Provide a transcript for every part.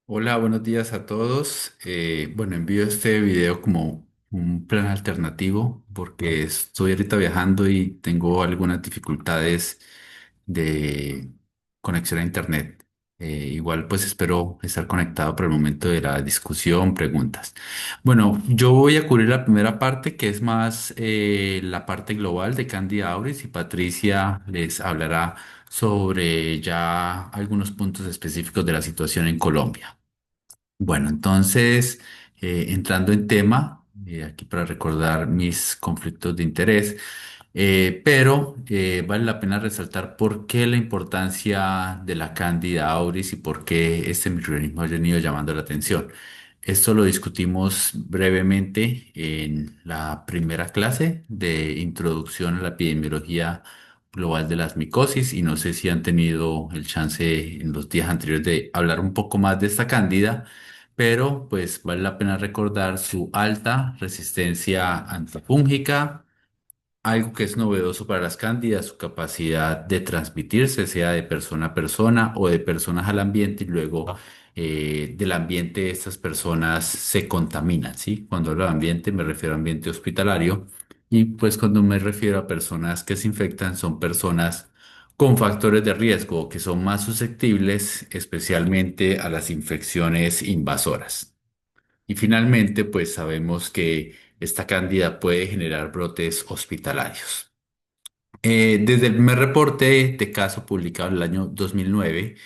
Hola, buenos días a todos. Bueno, envío este video como un plan alternativo porque estoy ahorita viajando y tengo algunas dificultades de conexión a internet. Igual pues espero estar conectado para el momento de la discusión, preguntas. Bueno, yo voy a cubrir la primera parte que es más la parte global de Candida auris y Patricia les hablará sobre ya algunos puntos específicos de la situación en Colombia. Bueno, entonces, entrando en tema, aquí para recordar mis conflictos de interés, pero vale la pena resaltar por qué la importancia de la Candida auris y por qué este microorganismo ha venido llamando la atención. Esto lo discutimos brevemente en la primera clase de Introducción a la Epidemiología Global de las Micosis y no sé si han tenido el chance en los días anteriores de hablar un poco más de esta cándida, pero pues vale la pena recordar su alta resistencia antifúngica, algo que es novedoso para las cándidas, su capacidad de transmitirse, sea de persona a persona o de personas al ambiente, y luego del ambiente estas personas se contaminan, ¿sí? Cuando hablo de ambiente me refiero a ambiente hospitalario, y pues cuando me refiero a personas que se infectan son personas con factores de riesgo que son más susceptibles especialmente a las infecciones invasoras. Y finalmente, pues sabemos que esta cándida puede generar brotes hospitalarios. Desde el primer reporte de caso publicado en el año 2009,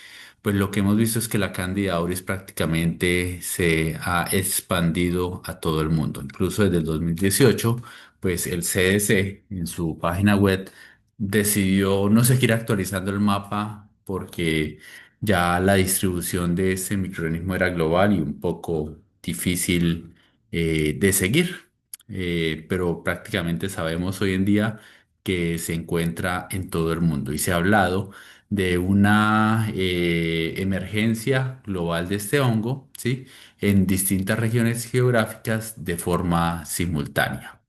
pues lo que hemos visto es que la Candida auris prácticamente se ha expandido a todo el mundo. Incluso desde el 2018, pues el CDC en su página web decidió no seguir actualizando el mapa porque ya la distribución de este microorganismo era global y un poco difícil de seguir. Pero prácticamente sabemos hoy en día que se encuentra en todo el mundo y se ha hablado de una emergencia global de este hongo, ¿sí? En distintas regiones geográficas de forma simultánea.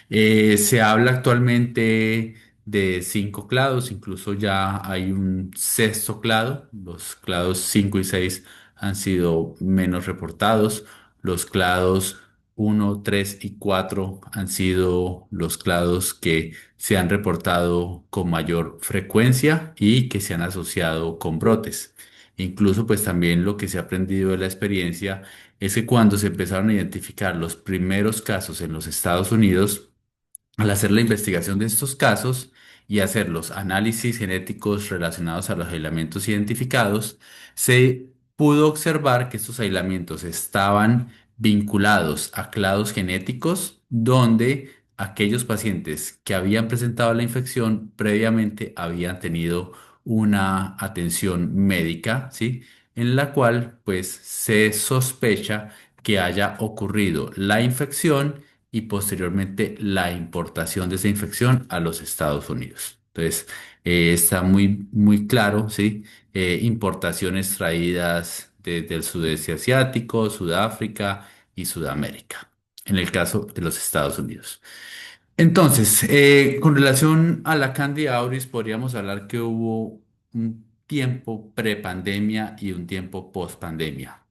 Se habla actualmente de cinco clados, incluso ya hay un sexto clado. Los clados 5 y 6 han sido menos reportados. Los clados uno, 3 y 4 han sido los clados que se han reportado con mayor frecuencia y que se han asociado con brotes. Incluso pues también lo que se ha aprendido de la experiencia es que cuando se empezaron a identificar los primeros casos en los Estados Unidos, al hacer la investigación de estos casos y hacer los análisis genéticos relacionados a los aislamientos identificados, se pudo observar que estos aislamientos estaban vinculados a clados genéticos donde aquellos pacientes que habían presentado la infección previamente habían tenido una atención médica, ¿sí? En la cual pues se sospecha que haya ocurrido la infección y posteriormente la importación de esa infección a los Estados Unidos. Entonces, está muy claro, ¿sí? Importaciones traídas desde el sudeste asiático, Sudáfrica y Sudamérica, en el caso de los Estados Unidos. Entonces, con relación a la Candida auris, podríamos hablar que hubo un tiempo prepandemia y un tiempo pospandemia.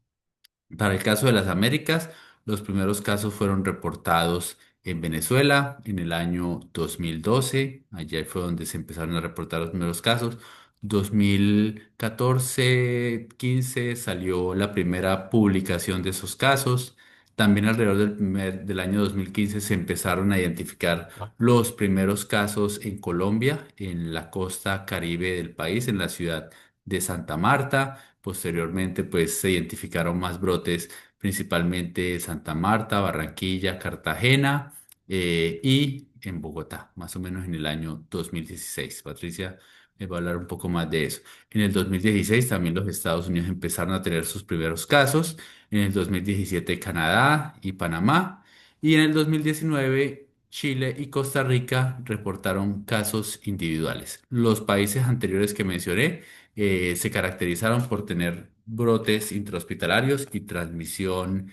Para el caso de las Américas, los primeros casos fueron reportados en Venezuela en el año 2012. Allá fue donde se empezaron a reportar los primeros casos. 2014-15 salió la primera publicación de esos casos. También alrededor del año 2015 se empezaron a identificar los primeros casos en Colombia, en la costa Caribe del país, en la ciudad de Santa Marta. Posteriormente, pues se identificaron más brotes, principalmente Santa Marta, Barranquilla, Cartagena y en Bogotá, más o menos en el año 2016. Patricia me va a hablar un poco más de eso. En el 2016 también los Estados Unidos empezaron a tener sus primeros casos. En el 2017 Canadá y Panamá. Y en el 2019 Chile y Costa Rica reportaron casos individuales. Los países anteriores que mencioné se caracterizaron por tener brotes intrahospitalarios y transmisión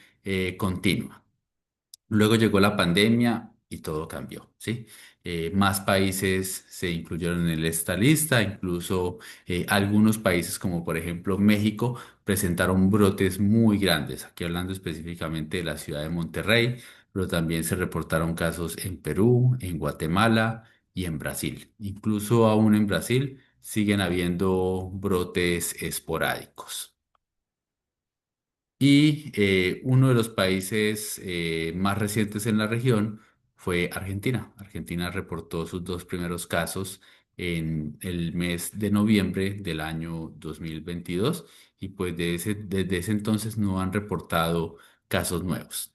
continua. Luego llegó la pandemia y todo cambió, ¿sí? Más países se incluyeron en esta lista, incluso algunos países como por ejemplo México presentaron brotes muy grandes, aquí hablando específicamente de la ciudad de Monterrey, pero también se reportaron casos en Perú, en Guatemala y en Brasil. Incluso aún en Brasil siguen habiendo brotes esporádicos. Y uno de los países más recientes en la región fue Argentina. Argentina reportó sus dos primeros casos en el mes de noviembre del año 2022 y pues desde ese entonces no han reportado casos nuevos.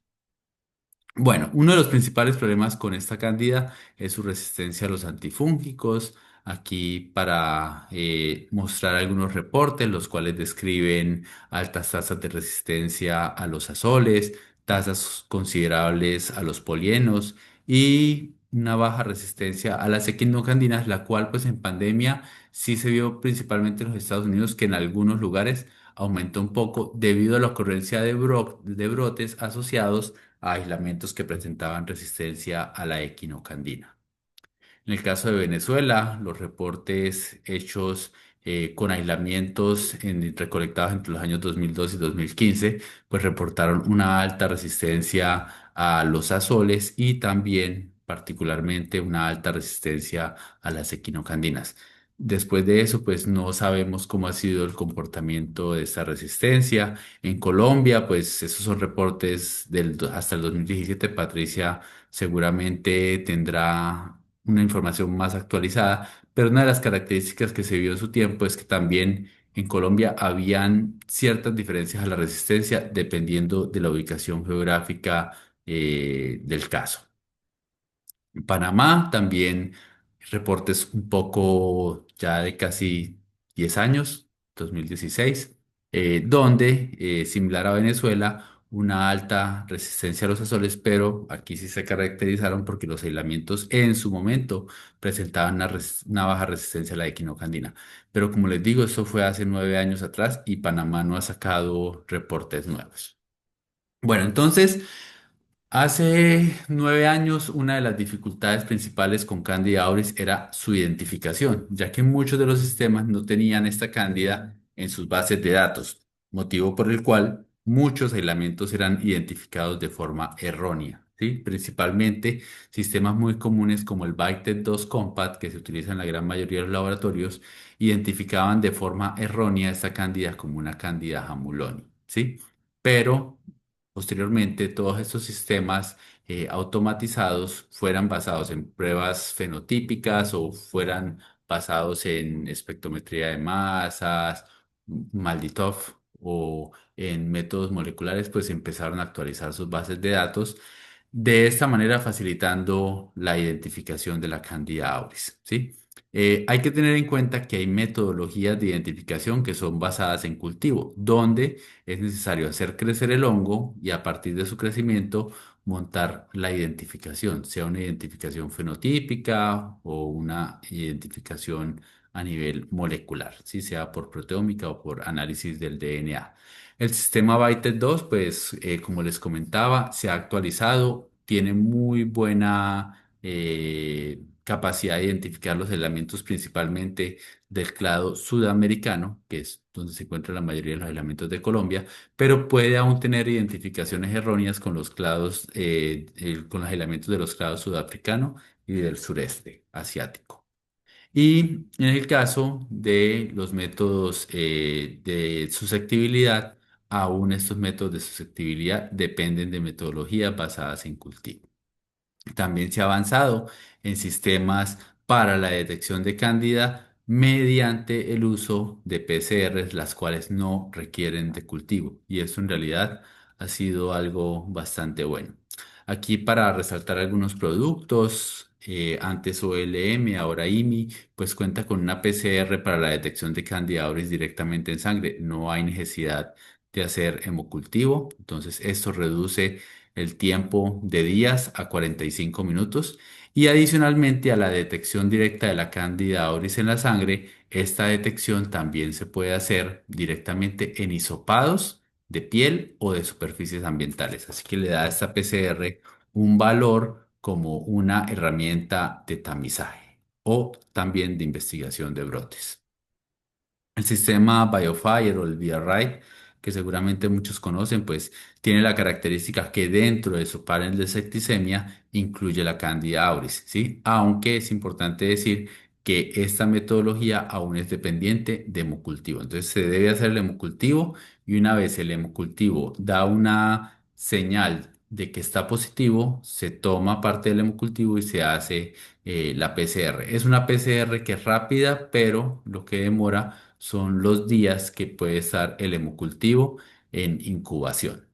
Bueno, uno de los principales problemas con esta cándida es su resistencia a los antifúngicos. Aquí para mostrar algunos reportes, los cuales describen altas tasas de resistencia a los azoles, tasas considerables a los polienos y una baja resistencia a las equinocandinas, la cual pues en pandemia sí se vio principalmente en los Estados Unidos, que en algunos lugares aumentó un poco debido a la ocurrencia de brotes asociados a aislamientos que presentaban resistencia a la equinocandina. En el caso de Venezuela, los reportes hechos con aislamientos recolectados entre los años 2002 y 2015, pues reportaron una alta resistencia a los azoles y también particularmente una alta resistencia a las equinocandinas. Después de eso, pues no sabemos cómo ha sido el comportamiento de esta resistencia. En Colombia, pues esos son reportes hasta el 2017. Patricia seguramente tendrá una información más actualizada, pero una de las características que se vio en su tiempo es que también en Colombia habían ciertas diferencias a la resistencia dependiendo de la ubicación geográfica del caso. En Panamá también reportes un poco ya de casi 10 años, 2016, donde, similar a Venezuela, una alta resistencia a los azoles, pero aquí sí se caracterizaron porque los aislamientos en su momento presentaban una baja resistencia a la equinocandina. Pero como les digo, esto fue hace 9 años atrás y Panamá no ha sacado reportes nuevos. Bueno, entonces... Hace 9 años, una de las dificultades principales con Candida auris era su identificación, ya que muchos de los sistemas no tenían esta cándida en sus bases de datos, motivo por el cual muchos aislamientos eran identificados de forma errónea, ¿sí? Principalmente sistemas muy comunes como el Bytec2 Compact, que se utiliza en la gran mayoría de los laboratorios, identificaban de forma errónea esta cándida como una cándida Hamuloni, ¿sí? Pero posteriormente, todos estos sistemas automatizados fueran basados en pruebas fenotípicas o fueran basados en espectrometría de masas, Malditov o en métodos moleculares, pues empezaron a actualizar sus bases de datos, de esta manera facilitando la identificación de la Candida auris, ¿sí? Hay que tener en cuenta que hay metodologías de identificación que son basadas en cultivo, donde es necesario hacer crecer el hongo y a partir de su crecimiento montar la identificación, sea una identificación fenotípica o una identificación a nivel molecular, si sea por proteómica o por análisis del DNA. El sistema Bytec2, pues como les comentaba, se ha actualizado, tiene muy buena capacidad de identificar los elementos principalmente del clado sudamericano, que es donde se encuentra la mayoría de los elementos de Colombia, pero puede aún tener identificaciones erróneas con los clados, con los elementos de los clados sudafricano y del sureste asiático. Y en el caso de los métodos de susceptibilidad, aún estos métodos de susceptibilidad dependen de metodologías basadas en cultivo. También se ha avanzado en sistemas para la detección de cándida mediante el uso de PCRs, las cuales no requieren de cultivo. Y eso en realidad ha sido algo bastante bueno. Aquí para resaltar algunos productos, antes OLM, ahora IMI, pues cuenta con una PCR para la detección de Candida auris directamente en sangre. No hay necesidad de hacer hemocultivo. Entonces esto reduce el tiempo de días a 45 minutos y adicionalmente a la detección directa de la Candida auris en la sangre, esta detección también se puede hacer directamente en hisopados de piel o de superficies ambientales. Así que le da a esta PCR un valor como una herramienta de tamizaje o también de investigación de brotes. El sistema BioFire o el BioRite, que seguramente muchos conocen, pues tiene la característica que dentro de su panel de septicemia incluye la Candida auris, ¿sí? Aunque es importante decir que esta metodología aún es dependiente de hemocultivo. Entonces se debe hacer el hemocultivo y una vez el hemocultivo da una señal de que está positivo, se toma parte del hemocultivo y se hace la PCR. Es una PCR que es rápida, pero lo que demora son los días que puede estar el hemocultivo en incubación.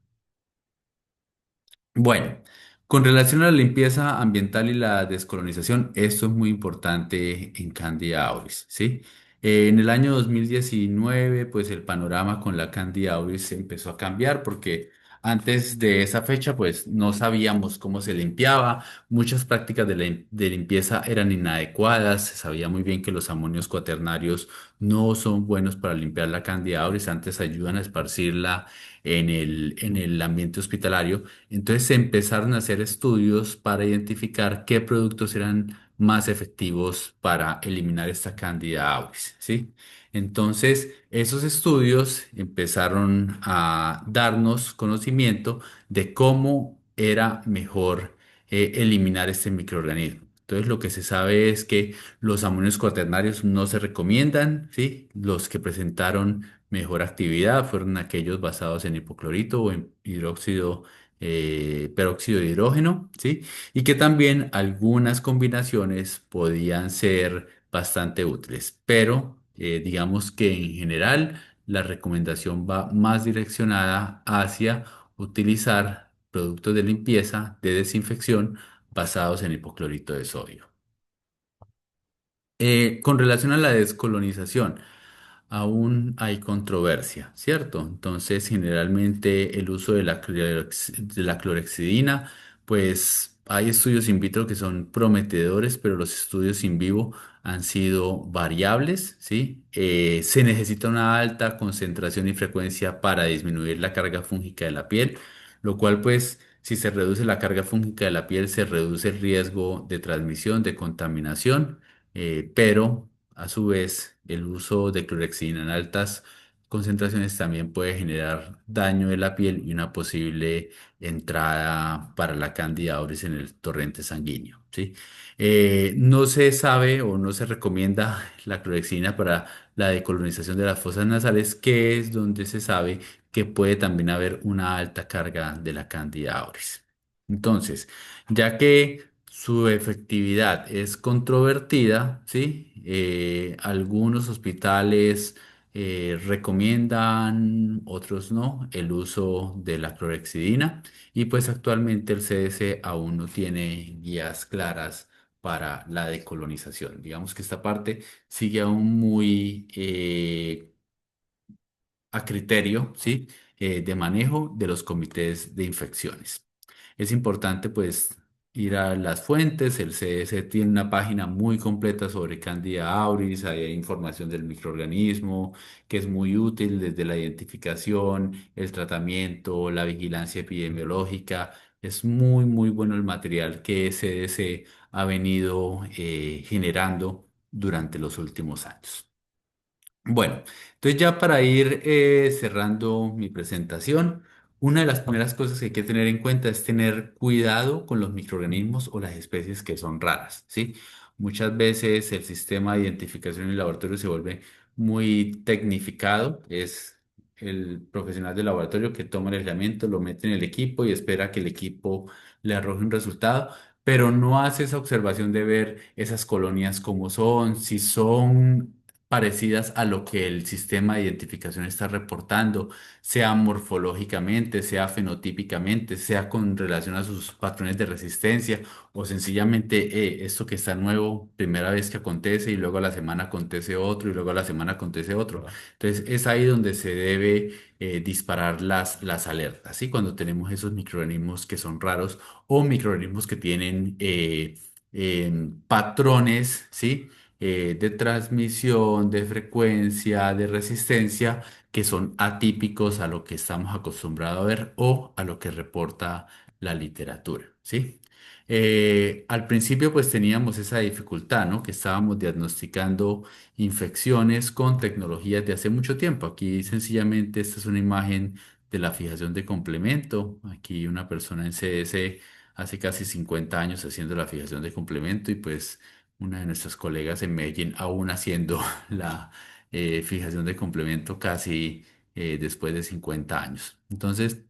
Bueno, con relación a la limpieza ambiental y la descolonización, esto es muy importante en Candida auris, ¿sí? En el año 2019, pues el panorama con la Candida auris empezó a cambiar porque antes de esa fecha, pues no sabíamos cómo se limpiaba, muchas prácticas de limpieza eran inadecuadas, se sabía muy bien que los amonios cuaternarios no son buenos para limpiar la Candida auris, antes ayudan a esparcirla en el ambiente hospitalario. Entonces se empezaron a hacer estudios para identificar qué productos eran más efectivos para eliminar esta Candida auris, ¿sí? Entonces, esos estudios empezaron a darnos conocimiento de cómo era mejor eliminar este microorganismo. Entonces, lo que se sabe es que los amonios cuaternarios no se recomiendan, ¿sí? Los que presentaron mejor actividad fueron aquellos basados en hipoclorito o en hidróxido peróxido de hidrógeno, ¿sí? Y que también algunas combinaciones podían ser bastante útiles, pero digamos que en general la recomendación va más direccionada hacia utilizar productos de limpieza, de desinfección basados en hipoclorito de sodio. Con relación a la descolonización, aún hay controversia, ¿cierto? Entonces, generalmente el uso de de la clorexidina, pues hay estudios in vitro que son prometedores, pero los estudios in vivo han sido variables, ¿sí? Se necesita una alta concentración y frecuencia para disminuir la carga fúngica de la piel, lo cual pues... Si se reduce la carga fúngica de la piel, se reduce el riesgo de transmisión, de contaminación, pero a su vez, el uso de clorexidina en altas concentraciones también puede generar daño de la piel y una posible entrada para la Candida auris en el torrente sanguíneo, ¿sí? No se sabe o no se recomienda la clorexidina para la decolonización de las fosas nasales, que es donde se sabe que puede también haber una alta carga de la Candida auris. Entonces, ya que su efectividad es controvertida, ¿sí? Algunos hospitales recomiendan, otros no, el uso de la clorexidina y pues actualmente el CDC aún no tiene guías claras para la decolonización. Digamos que esta parte sigue aún muy a criterio, ¿sí? De manejo de los comités de infecciones. Es importante pues ir a las fuentes, el CDC tiene una página muy completa sobre Candida auris, hay información del microorganismo que es muy útil desde la identificación, el tratamiento, la vigilancia epidemiológica. Es muy, muy bueno el material que CDC ha venido generando durante los últimos años. Bueno, entonces ya para ir cerrando mi presentación, una de las primeras cosas que hay que tener en cuenta es tener cuidado con los microorganismos o las especies que son raras, ¿sí? Muchas veces el sistema de identificación en el laboratorio se vuelve muy tecnificado, es el profesional del laboratorio que toma el aislamiento, lo mete en el equipo y espera que el equipo le arroje un resultado, pero no hace esa observación de ver esas colonias como son, si son parecidas a lo que el sistema de identificación está reportando, sea morfológicamente, sea fenotípicamente, sea con relación a sus patrones de resistencia o sencillamente esto que está nuevo, primera vez que acontece y luego a la semana acontece otro y luego a la semana acontece otro. Entonces es ahí donde se debe disparar las alertas, ¿sí? Cuando tenemos esos microorganismos que son raros o microorganismos que tienen patrones, ¿sí? De transmisión, de frecuencia, de resistencia, que son atípicos a lo que estamos acostumbrados a ver o a lo que reporta la literatura, ¿sí? Al principio pues teníamos esa dificultad, ¿no? Que estábamos diagnosticando infecciones con tecnologías de hace mucho tiempo. Aquí sencillamente esta es una imagen de la fijación de complemento. Aquí una persona en CS hace casi 50 años haciendo la fijación de complemento y pues una de nuestras colegas en Medellín aún haciendo la fijación de complemento casi después de 50 años. Entonces,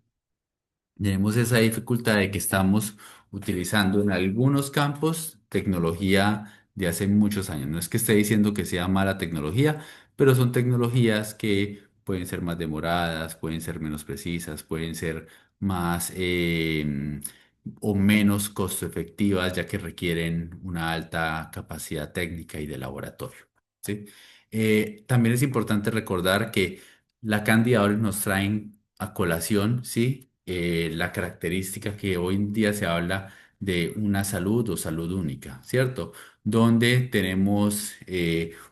tenemos esa dificultad de que estamos utilizando en algunos campos tecnología de hace muchos años. No es que esté diciendo que sea mala tecnología, pero son tecnologías que pueden ser más demoradas, pueden ser menos precisas, pueden ser más o menos costo efectivas, ya que requieren una alta capacidad técnica y de laboratorio. ¿Sí? También es importante recordar que la Candida ahora nos traen a colación, ¿sí? La característica que hoy en día se habla de una salud o salud única, ¿cierto? Donde tenemos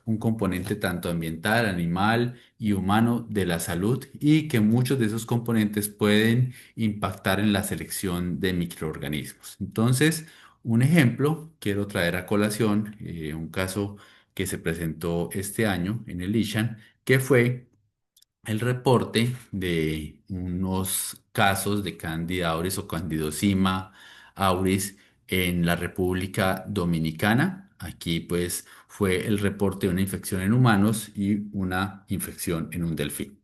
un componente tanto ambiental, animal y humano de la salud y que muchos de esos componentes pueden impactar en la selección de microorganismos. Entonces, un ejemplo, quiero traer a colación un caso que se presentó este año en el ISHAN, que fue el reporte de unos casos de Candida auris o Candidosima auris en la República Dominicana. Aquí pues fue el reporte de una infección en humanos y una infección en un delfín.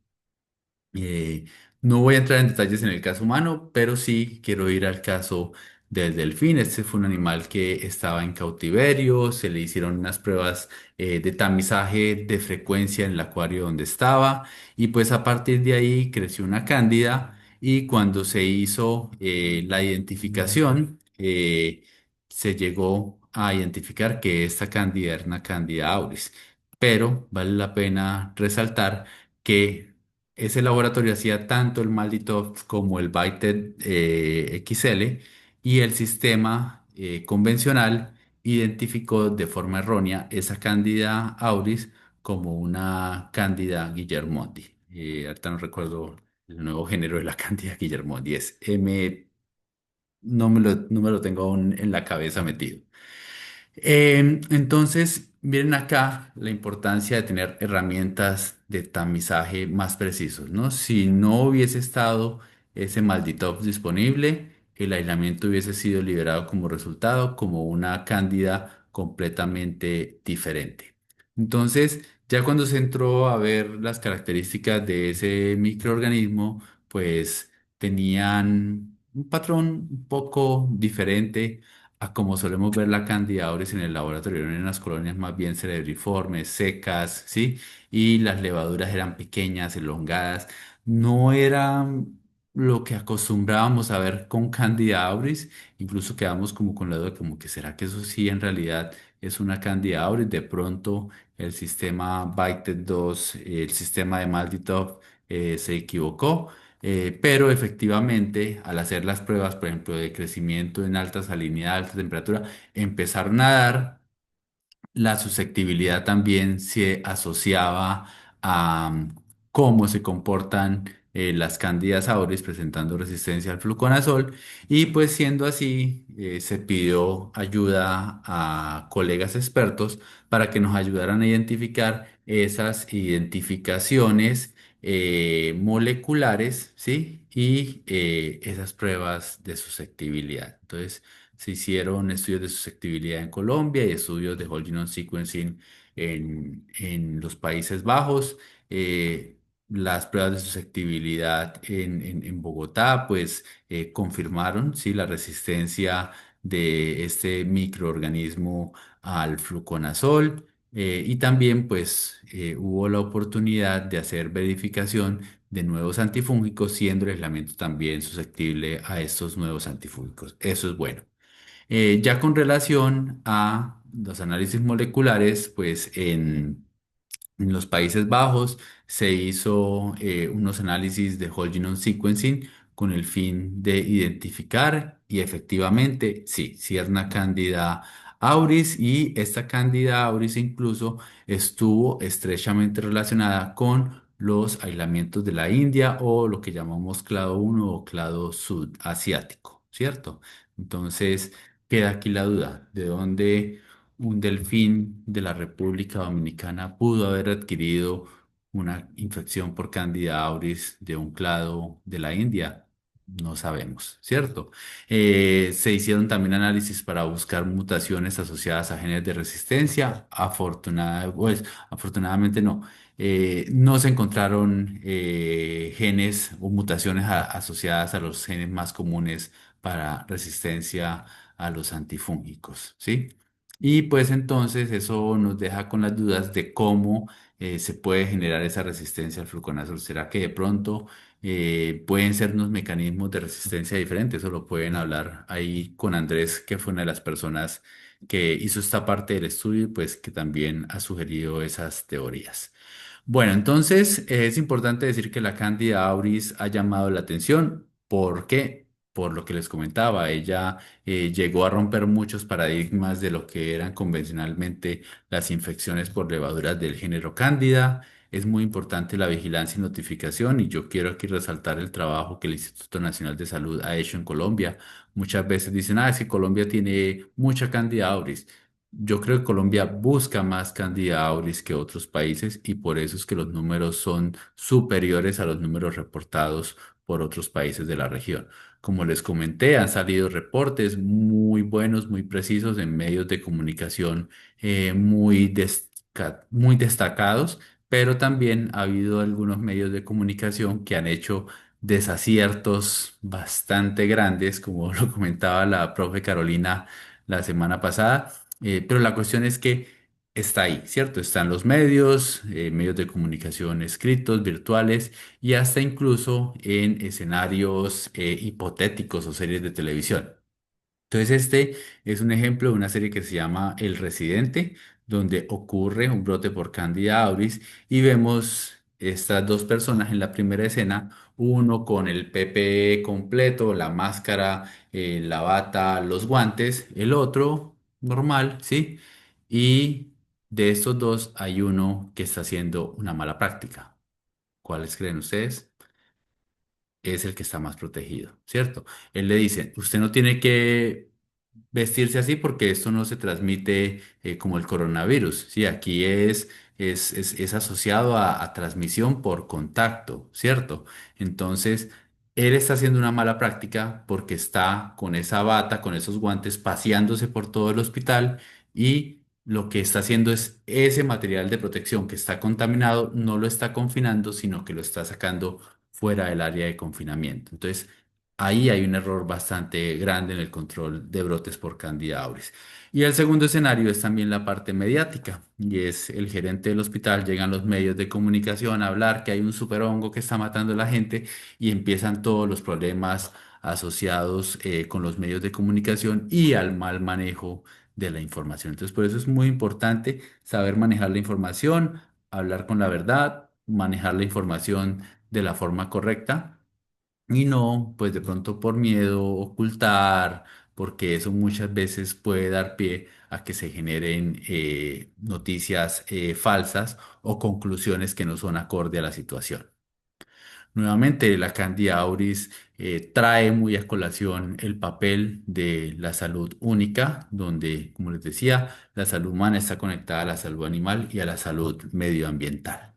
Eh, no voy a entrar en detalles en el caso humano, pero sí quiero ir al caso del delfín. Este fue un animal que estaba en cautiverio, se le hicieron unas pruebas de tamizaje de frecuencia en el acuario donde estaba y pues a partir de ahí creció una cándida y cuando se hizo la identificación, se llegó a identificar que esta cándida era una cándida auris. Pero vale la pena resaltar que ese laboratorio hacía tanto el Malditox como el Byted XL y el sistema convencional identificó de forma errónea esa Candida auris como una Candida guillermondi. Ahorita no recuerdo el nuevo género de la Candida guillermondi, es no me lo tengo aún en la cabeza metido. Entonces, miren acá la importancia de tener herramientas de tamizaje más precisos, ¿no? Si no hubiese estado ese maldito disponible, el aislamiento hubiese sido liberado como resultado, como una cándida completamente diferente. Entonces, ya cuando se entró a ver las características de ese microorganismo, pues tenían un patrón un poco diferente a como solemos ver la Candida auris en el laboratorio, eran unas colonias más bien cerebriformes, secas, ¿sí? Y las levaduras eran pequeñas, elongadas, no eran lo que acostumbrábamos a ver con Candida auris, incluso quedamos como con la duda, como que será que eso sí en realidad es una Candida auris, de pronto el sistema Byted 2, el sistema de Malditov se equivocó. Pero efectivamente, al hacer las pruebas, por ejemplo, de crecimiento en alta salinidad, alta temperatura, empezaron a dar la susceptibilidad también se asociaba a cómo se comportan las Cándidas auris presentando resistencia al fluconazol y pues siendo así se pidió ayuda a colegas expertos para que nos ayudaran a identificar esas identificaciones moleculares, ¿sí? Y esas pruebas de susceptibilidad. Entonces, se hicieron estudios de susceptibilidad en Colombia y estudios de whole genome sequencing en los Países Bajos. Las pruebas de susceptibilidad en Bogotá, pues confirmaron sí, la resistencia de este microorganismo al fluconazol. Y también pues hubo la oportunidad de hacer verificación de nuevos antifúngicos, siendo el aislamiento también susceptible a estos nuevos antifúngicos. Eso es bueno. Ya con relación a los análisis moleculares, pues en los Países Bajos se hizo unos análisis de whole genome sequencing con el fin de identificar y efectivamente, sí, Sierna Candida auris y esta Candida auris incluso estuvo estrechamente relacionada con los aislamientos de la India o lo que llamamos clado 1 o clado sudasiático, ¿cierto? Entonces, queda aquí la duda, ¿de dónde un delfín de la República Dominicana pudo haber adquirido una infección por Candida auris de un clado de la India? No sabemos, ¿cierto? Se hicieron también análisis para buscar mutaciones asociadas a genes de resistencia. Afortunadamente no. No se encontraron genes o mutaciones asociadas a los genes más comunes para resistencia a los antifúngicos, ¿sí? Y pues entonces eso nos deja con las dudas de cómo se puede generar esa resistencia al fluconazol. ¿Será que de pronto pueden ser unos mecanismos de resistencia diferentes? Eso lo pueden hablar ahí con Andrés, que fue una de las personas que hizo esta parte del estudio y pues que también ha sugerido esas teorías. Bueno, entonces es importante decir que la Cándida auris ha llamado la atención. ¿Por qué? Por lo que les comentaba, ella llegó a romper muchos paradigmas de lo que eran convencionalmente las infecciones por levaduras del género Cándida. Es muy importante la vigilancia y notificación y yo quiero aquí resaltar el trabajo que el Instituto Nacional de Salud ha hecho en Colombia. Muchas veces dicen, es que Colombia tiene mucha Cándida auris. Yo creo que Colombia busca más Candida auris que otros países y por eso es que los números son superiores a los números reportados por otros países de la región. Como les comenté, han salido reportes muy buenos, muy precisos en medios de comunicación muy destacados, pero también ha habido algunos medios de comunicación que han hecho desaciertos bastante grandes, como lo comentaba la profe Carolina la semana pasada, pero la cuestión es que está ahí, ¿cierto? Están los medios, medios de comunicación escritos, virtuales y hasta incluso en escenarios hipotéticos o series de televisión. Entonces, este es un ejemplo de una serie que se llama El Residente, donde ocurre un brote por Candida auris y vemos estas dos personas en la primera escena, uno con el PPE completo, la máscara, la bata, los guantes, el otro normal, ¿sí? Y de estos dos hay uno que está haciendo una mala práctica. ¿Cuáles creen ustedes? Es el que está más protegido, ¿cierto? Él le dice, usted no tiene que vestirse así porque esto no se transmite como el coronavirus, ¿sí? Aquí es asociado a transmisión por contacto, ¿cierto? Entonces, él está haciendo una mala práctica porque está con esa bata, con esos guantes, paseándose por todo el hospital y lo que está haciendo es ese material de protección que está contaminado, no lo está confinando, sino que lo está sacando fuera del área de confinamiento. Entonces, ahí hay un error bastante grande en el control de brotes por Candida auris. Y el segundo escenario es también la parte mediática, y es el gerente del hospital, llegan los medios de comunicación a hablar que hay un superhongo que está matando a la gente y empiezan todos los problemas asociados con los medios de comunicación y al mal manejo de la información. Entonces, por eso es muy importante saber manejar la información, hablar con la verdad, manejar la información de la forma correcta y no, pues de pronto por miedo, ocultar, porque eso muchas veces puede dar pie a que se generen noticias falsas o conclusiones que no son acorde a la situación. Nuevamente, la Candida auris trae muy a colación el papel de la salud única, donde, como les decía, la salud humana está conectada a la salud animal y a la salud medioambiental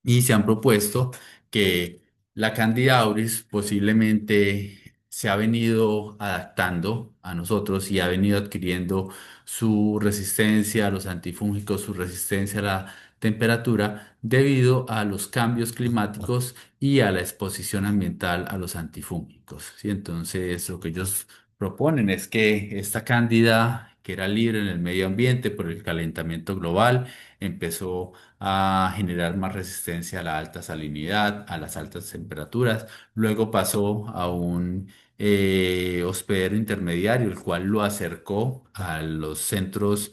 y se han propuesto que la Candida auris posiblemente se ha venido adaptando a nosotros y ha venido adquiriendo su resistencia a los antifúngicos, su resistencia a la temperatura debido a los cambios climáticos y a la exposición ambiental a los antifúngicos. ¿Sí? Entonces, lo que ellos proponen es que esta cándida, que era libre en el medio ambiente por el calentamiento global, empezó a generar más resistencia a la alta salinidad, a las altas temperaturas. Luego pasó a un hospedero intermediario, el cual lo acercó a los centros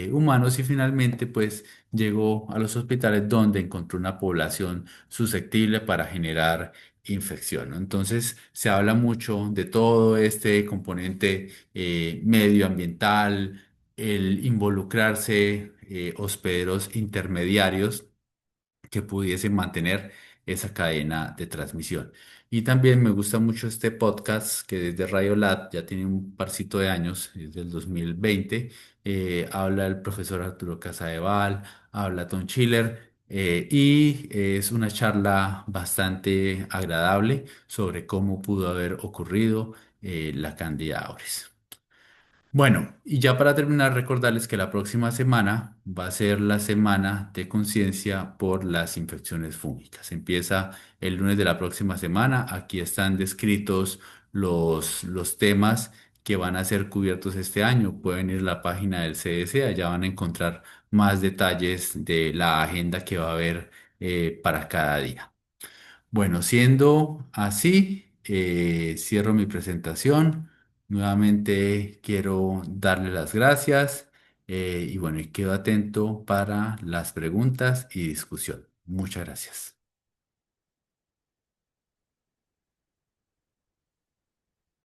humanos y finalmente pues llegó a los hospitales donde encontró una población susceptible para generar infección, ¿no? Entonces se habla mucho de todo este componente medioambiental, el involucrarse hospederos intermediarios que pudiesen mantener esa cadena de transmisión. Y también me gusta mucho este podcast que desde Radiolab ya tiene un parcito de años, es del 2020. Habla el profesor Arturo Casadeval, habla Tom Schiller. Y es una charla bastante agradable sobre cómo pudo haber ocurrido la Candida auris. Bueno, y ya para terminar, recordarles que la próxima semana va a ser la semana de conciencia por las infecciones fúngicas. Empieza el lunes de la próxima semana. Aquí están descritos los temas que van a ser cubiertos este año. Pueden ir a la página del CDC, allá van a encontrar más detalles de la agenda que va a haber para cada día. Bueno, siendo así, cierro mi presentación. Nuevamente quiero darle las gracias y bueno, y quedo atento para las preguntas y discusión. Muchas gracias.